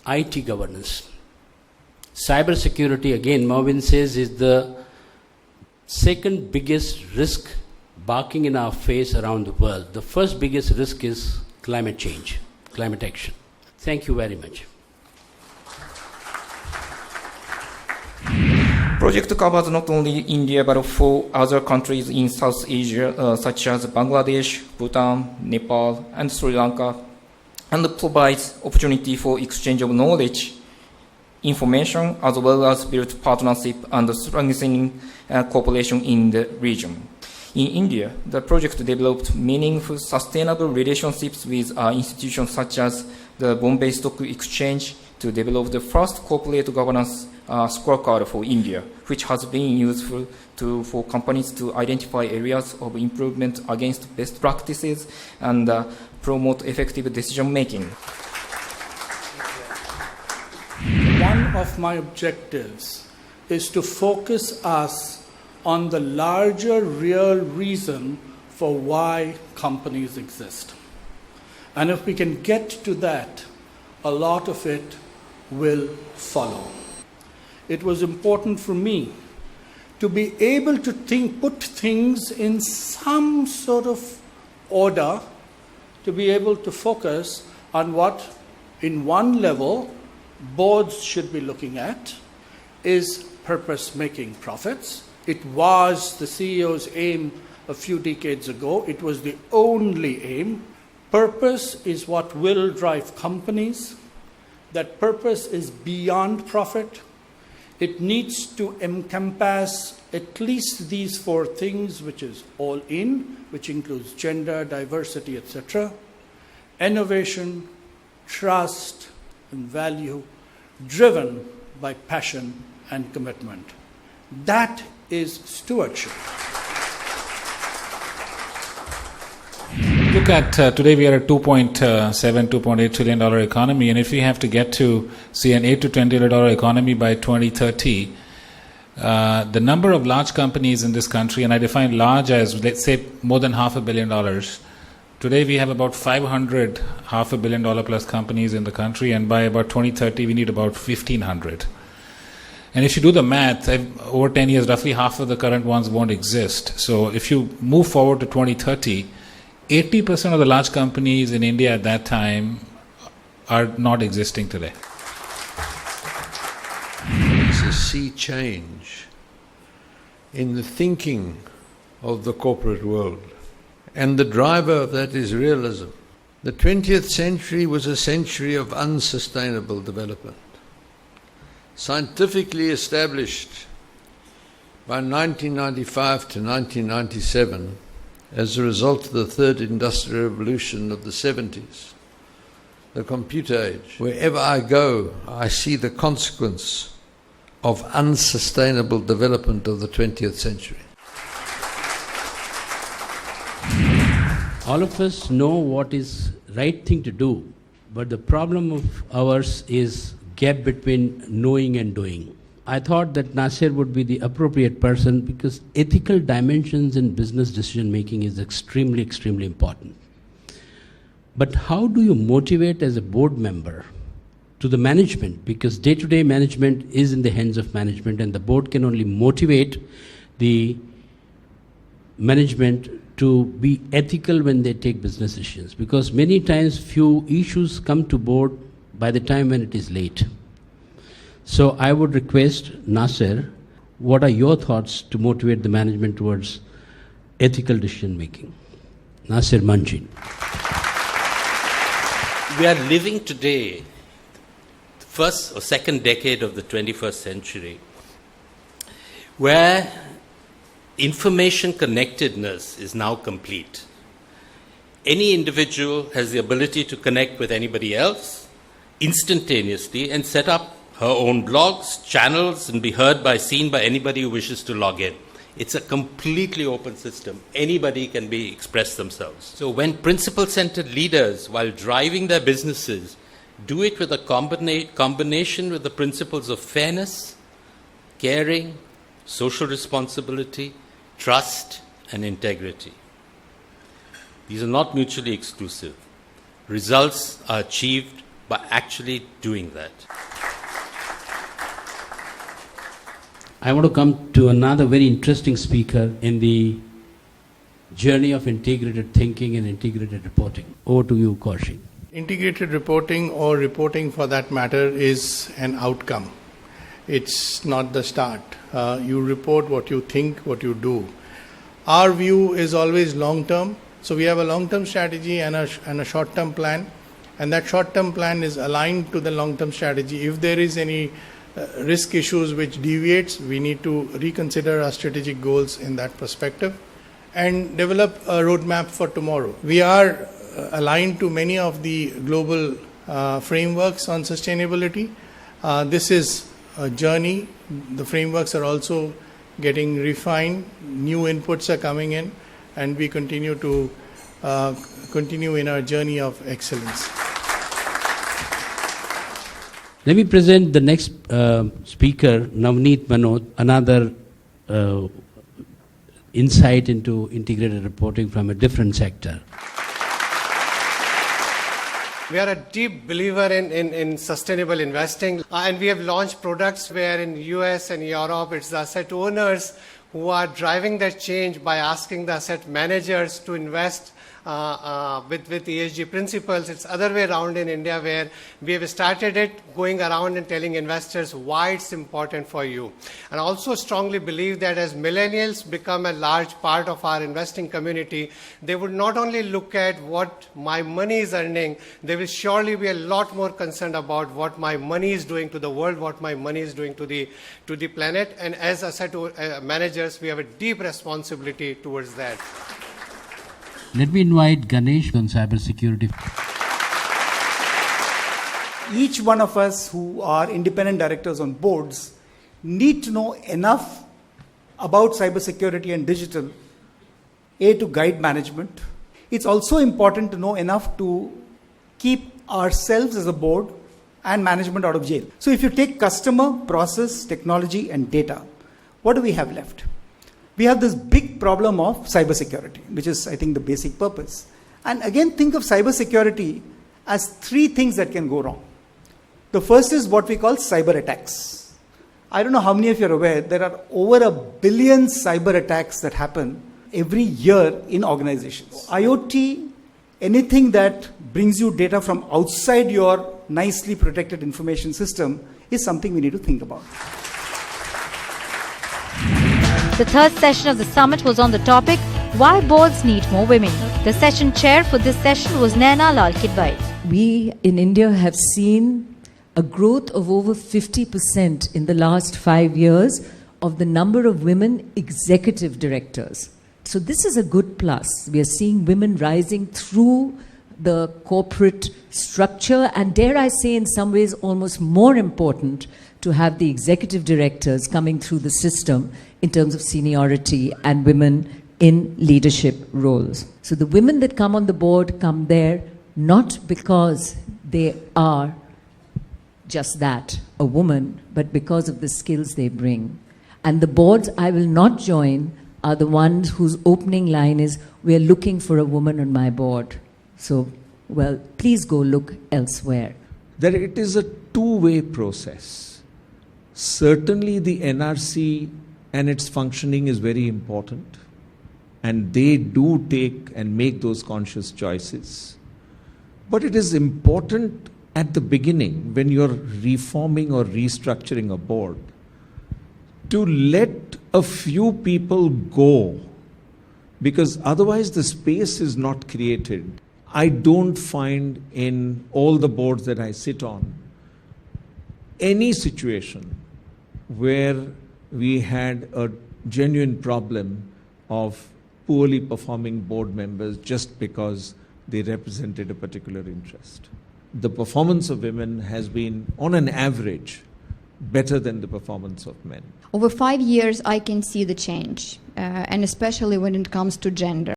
IT governance. Cybersecurity, again, Mervyn says, is the second biggest risk barking in our face around the world. The first biggest risk is climate change, climate action. Thank you very much. Project covers not only India but 4 other countries in South Asia, such as Bangladesh, Bhutan, Nepal, and Sri Lanka, and provides opportunity for exchange of knowledge, information, as well as build partnership and strengthening cooperation in the region. In India, the project developed meaningful, sustainable relationships with institutions such as the Bombay Stock Exchange to develop the first corporate governance scorecard for India, which has been useful for companies to identify areas of improvement against best practices and promote effective decision making. One of my objectives is to focus us on the larger real reason for why companies exist. And if we can get to that, a lot of it will follow. It was important for me to be able to put things in some sort of order, to be able to focus on what, in one level, boards should be looking at, is purpose-making profits. It was the CEO's aim a few decades ago. It was the only aim. Purpose is what will drive companies. That purpose is beyond profit. It needs to encompass at least these 4 things, which is all in, which includes gender, diversity, etc., innovation, trust, and value, driven by passion and commitment. That is stewardship. Look at today we are at $2.8 trillion economy, and if we have to get to, say, an $8 to $10 trillion economy by 2030, the number of large companies in this country, and I define large as, let's say, more than $500 million. Today we have about 500 $500 million plus companies in the country, and by about 2030 we need about 1,500. And if you do the math, over 10 years, roughly half of the current ones won't exist. So if you move forward to 2030, 80% of the large companies in India at that time are not existing today. It's a sea change in the thinking of the corporate world. And the driver of that is realism. The 20th century was a century of unsustainable development. Scientifically established by 1995 to 1997 as a result of the third industrial revolution of the 70s, the computer age. Wherever I go, I see the consequence of unsustainable development of the 20th century. All of us know what is right thing to do, but the problem of ours is gap between knowing and doing. I thought that Nasir would be the appropriate person because ethical dimensions in business decision making is extremely, extremely important. But how do you motivate as a board member to the management? Because day-to-day management is in the hands of management, and the board can only motivate the management to be ethical when they take business decisions. Because many times few issues come to board by the time when it is late. So I would request Nasir, what are your thoughts to motivate the management towards ethical decision making? Nasir Manjin. We are living today, the first or second decade of the 21st century, where information connectedness is now complete. Any individual has the ability to connect with anybody else instantaneously and set up her own blogs, channels, and be seen by anybody who wishes to log in. It's a completely open system. Anybody can express themselves. So when principle-centered leaders, while driving their businesses, do it with a combination with the principles of fairness, caring, social responsibility, trust, and integrity. These are not mutually exclusive. Results are achieved by actually doing that. I want to come to another very interesting speaker in the journey of integrated thinking and integrated reporting. Over to you, Kaushik. Integrated reporting, or reporting for that matter, is an outcome. It's not the start. You report what you think, what you do. Our view is always long-term. So we have a long-term strategy and a short-term plan. And that short-term plan is aligned to the long-term strategy. If there is any risk issues which deviates, we need to reconsider our strategic goals in that perspective and develop a roadmap for tomorrow. We are aligned to many of the global frameworks on sustainability. This is a journey. The frameworks are also getting refined. New inputs are coming in, and we continue to continue in our journey of excellence. Let me present the next speaker, Navneet Manoj, another insight into integrated reporting from a different sector. We are a deep believer in sustainable investing, and we have launched products where in US and Europe it's the asset owners who are driving that change by asking the asset managers to invest with ESG principles. It's other way around in India, where we have started it going around and telling investors why it's important for you. And also strongly believe that as millennials become a large part of our investing community, they would not only look at what my money is earning, they will surely be a lot more concerned about what my money is doing to the world, what my money is doing to the planet. And as asset managers, we have a deep responsibility towards that. Let me invite Ganesh on cybersecurity. Each one of us who are independent directors on boards need to know enough about cybersecurity and digital, to guide management. It's also important to know enough to keep ourselves as a board and management out of jail. So if you take customer, process, technology, and data, what do we have left? We have this big problem of cybersecurity, which is, I think, the basic purpose. And again, think of cybersecurity as three things that can go wrong. The first is what we call cyber attacks. I don't know how many of you are aware, there are over 1 billion cyber attacks that happen every year in organizations. IoT, anything that brings you data from outside your nicely protected information system, is something we need to think about. The third session of the summit was on the topic, Why Boards Need More Women. The session chair for this session was Naina Lal Kidwai. We in India have seen a growth of over 50% in the last 5 years of the number of women executive directors. So this is a good plus. We are seeing women rising through the corporate structure, and dare I say in some ways almost more important to have the executive directors coming through the system in terms of seniority and women in leadership roles. So the women that come on the board come there not because they are just that, a woman, but because of the skills they bring. And the boards I will not join are the ones whose opening line is, "We are looking for a woman on my board." So, well, please go look elsewhere. That it is a two-way process. Certainly the NRC and its functioning is very important, and they do take and make those conscious choices. But it is important at the beginning, when you're reforming or restructuring a board, to let a few people go, because otherwise the space is not created. I don't find in all the boards that I sit on any situation where we had a genuine problem of poorly performing board members just because they represented a particular interest. The performance of women has been, on an average, better than the performance of men. Over 5 years, I can see the change, and especially when it comes to gender.